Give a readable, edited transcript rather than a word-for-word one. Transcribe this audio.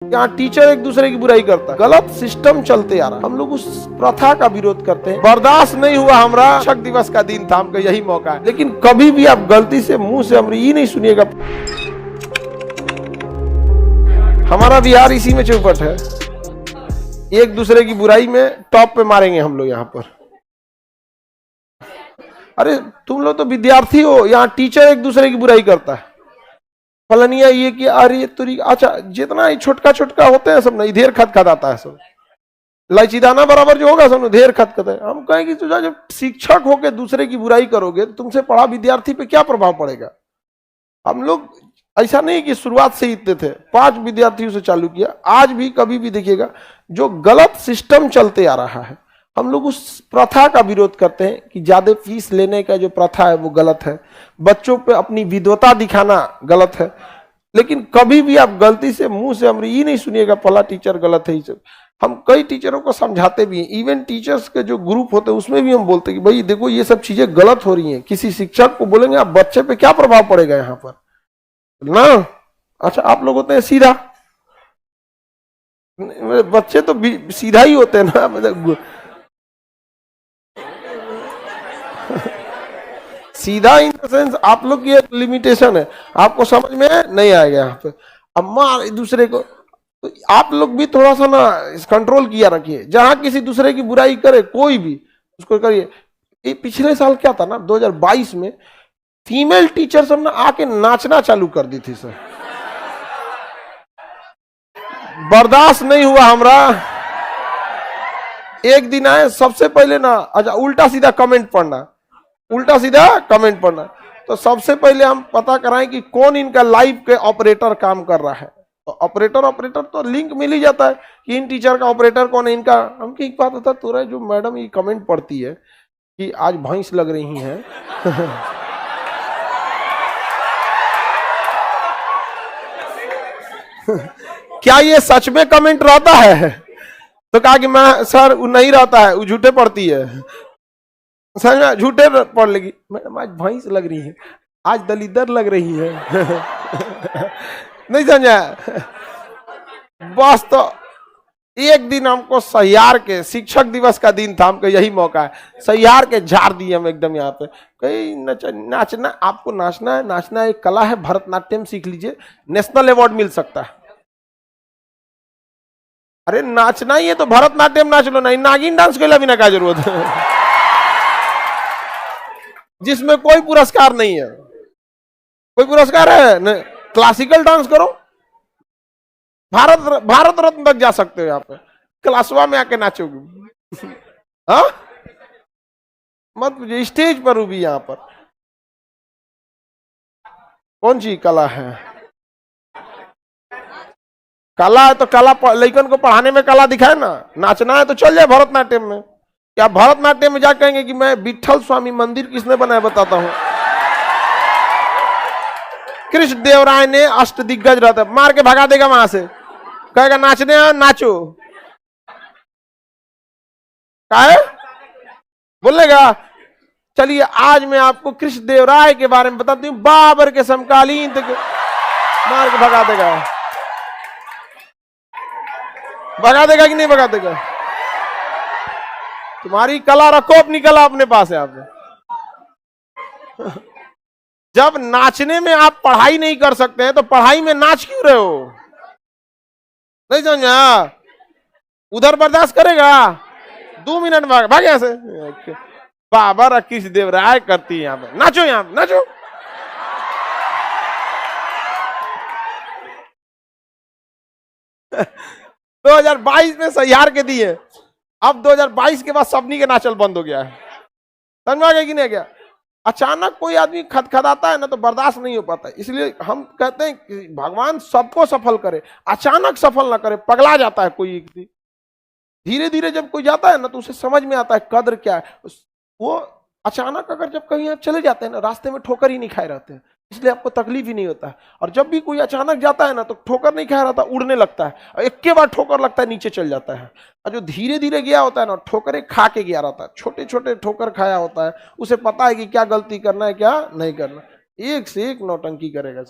यहाँ टीचर एक दूसरे की बुराई करता है, गलत सिस्टम चलते आ रहा है। हम लोग उस प्रथा का विरोध करते हैं। बर्दाश्त नहीं हुआ हमारा, शिक्षक दिवस का दिन था, हमका यही मौका है। लेकिन कभी भी आप गलती से मुंह से हमारी ये नहीं सुनिएगा। हमारा बिहार इसी में चौपट है, एक दूसरे की बुराई में टॉप पे मारेंगे हम लोग। यहाँ पर अरे तुम लोग तो विद्यार्थी हो, यहाँ टीचर एक दूसरे की बुराई करता है। फलनिया ये कि अरे तुरी, अच्छा जितना छोटका छोटका होते हैं सब नहीं ढेर खदखदाता है, सब इलायचीदाना बराबर जो होगा सब ढेर खदखदा है। हम कहें कि तुझा जब शिक्षक होकर दूसरे की बुराई करोगे तो तुमसे पढ़ा विद्यार्थी पे क्या प्रभाव पड़ेगा। हम लोग ऐसा नहीं कि शुरुआत से इतने थे, 5 विद्यार्थियों से चालू किया। आज भी कभी भी देखिएगा जो गलत सिस्टम चलते आ रहा है, हम लोग उस प्रथा का विरोध करते हैं कि ज्यादा फीस लेने का जो प्रथा है वो गलत है, बच्चों पे अपनी विद्वता दिखाना गलत है। लेकिन कभी भी आप गलती से मुंह से हमारी ये नहीं सुनिएगा फला टीचर गलत है। ये सब हम कई टीचरों को समझाते भी हैं, इवन टीचर्स के जो ग्रुप होते हैं उसमें भी हम बोलते हैं कि भाई देखो ये सब चीजें गलत हो रही हैं। किसी शिक्षक को बोलेंगे आप बच्चे पे क्या प्रभाव पड़ेगा यहाँ पर ना। अच्छा आप लोग होते हैं सीधा, बच्चे तो सीधा ही होते हैं ना, सीधा इन द सेंस आप लोग की एक लिमिटेशन है, आपको समझ में नहीं आएगा यहाँ पे। अम्मा एक दूसरे को तो आप लोग भी थोड़ा सा ना कंट्रोल किया रखिए। जहां किसी दूसरे की बुराई करे कोई भी उसको करिए। ये पिछले साल क्या था ना, 2022 में फीमेल टीचर सब ना आके नाचना चालू कर दी थी सर। बर्दाश्त नहीं हुआ हमारा। एक दिन आए सबसे पहले ना, अच्छा उल्टा सीधा कमेंट पढ़ना, उल्टा सीधा कमेंट पढ़ना। तो सबसे पहले हम पता कराएं कि कौन इनका लाइव के ऑपरेटर काम कर रहा है। तो ऑपरेटर तो लिंक मिल ही जाता है कि इन टीचर का ऑपरेटर कौन है इनका। हम की बात होता तो रहा जो मैडम ये कमेंट पढ़ती है कि आज भैंस लग रही हैं क्या ये सच में कमेंट रहता है? तो कहा कि मैं सर नहीं रहता है, वो झूठे पढ़ती है। सर झूठे पढ़ लेगी, मैडम आज भैंस लग रही है, आज दलिदर लग रही है नहीं समझा। बस तो एक दिन हमको सहियार के, शिक्षक दिवस का दिन था, हमको यही मौका है, सहियार के झाड़ दिए हम एकदम। यहाँ पे कहीं नाचना, आपको नाचना है, नाचना एक कला है, भरतनाट्यम सीख लीजिए, नेशनल अवार्ड मिल सकता है। अरे नाचना ही है तो भरतनाट्यम नाच लो, नहीं नागिन डांस के लिए भी ना क्या जरूरत है जिसमें कोई पुरस्कार नहीं है। कोई पुरस्कार है नहीं, क्लासिकल डांस करो, भारत रत्न तक जा सकते हो। यहाँ पे क्लासवा में आके नाचोगे हाँ मत पूछिए, स्टेज पर भी यहाँ पर कौन सी कला है। कला है तो कला, लड़कन को पढ़ाने में कला दिखाए ना। नाचना है तो चल जाए भरतनाट्यम में। क्या भरतनाट्यम में जा कहेंगे कि मैं विठल स्वामी मंदिर किसने बनाया बताता हूं। कृष्ण देव राय ने अष्ट दिग्गज रहता, मार के भगा देगा वहां से, कहेगा नाचने है नाचो, काहे बोलेगा। चलिए आज मैं आपको कृष्ण देव राय के बारे में बताती हूँ, बाबर के समकालीन तक मार के भगा देगा। भगा देगा कि नहीं भगा देगा? तुम्हारी कला रखो, अपनी कला अपने पास है। आप जब नाचने में आप पढ़ाई नहीं कर सकते हैं तो पढ़ाई में नाच क्यों रहे हो? नहीं समझा? उधर बर्दाश्त करेगा? 2 मिनट भाग यहां से। बाबा रकीश देव राय करती है, यहाँ पे नाचो, यहाँ पे नाचो। तो 2022 में सहियार के दिए, अब 2022 के बाद सबनी के नाचल बंद हो गया है। समझ में आ गया कि नहीं गया? अचानक कोई आदमी खदखदाता है ना तो बर्दाश्त नहीं हो पाता। इसलिए हम कहते हैं कि भगवान सबको सफल करे, अचानक सफल ना करे। पगला जाता है कोई, धीरे धीरे जब कोई जाता है ना तो उसे समझ में आता है कद्र क्या है। वो अचानक अगर जब कहीं आप चले जाते हैं ना, रास्ते में ठोकर ही नहीं खाए रहते हैं, इसलिए आपको तकलीफ ही नहीं होता है। और जब भी कोई अचानक जाता है ना तो ठोकर नहीं खाया रहता, उड़ने लगता है, एक के बाद ठोकर लगता है नीचे चल जाता है। और जो धीरे धीरे गया होता है ना, ठोकरें खा के गया रहता है, छोटे छोटे ठोकर खाया होता है, उसे पता है कि क्या गलती करना है क्या नहीं करना, एक से एक नौटंकी करेगा।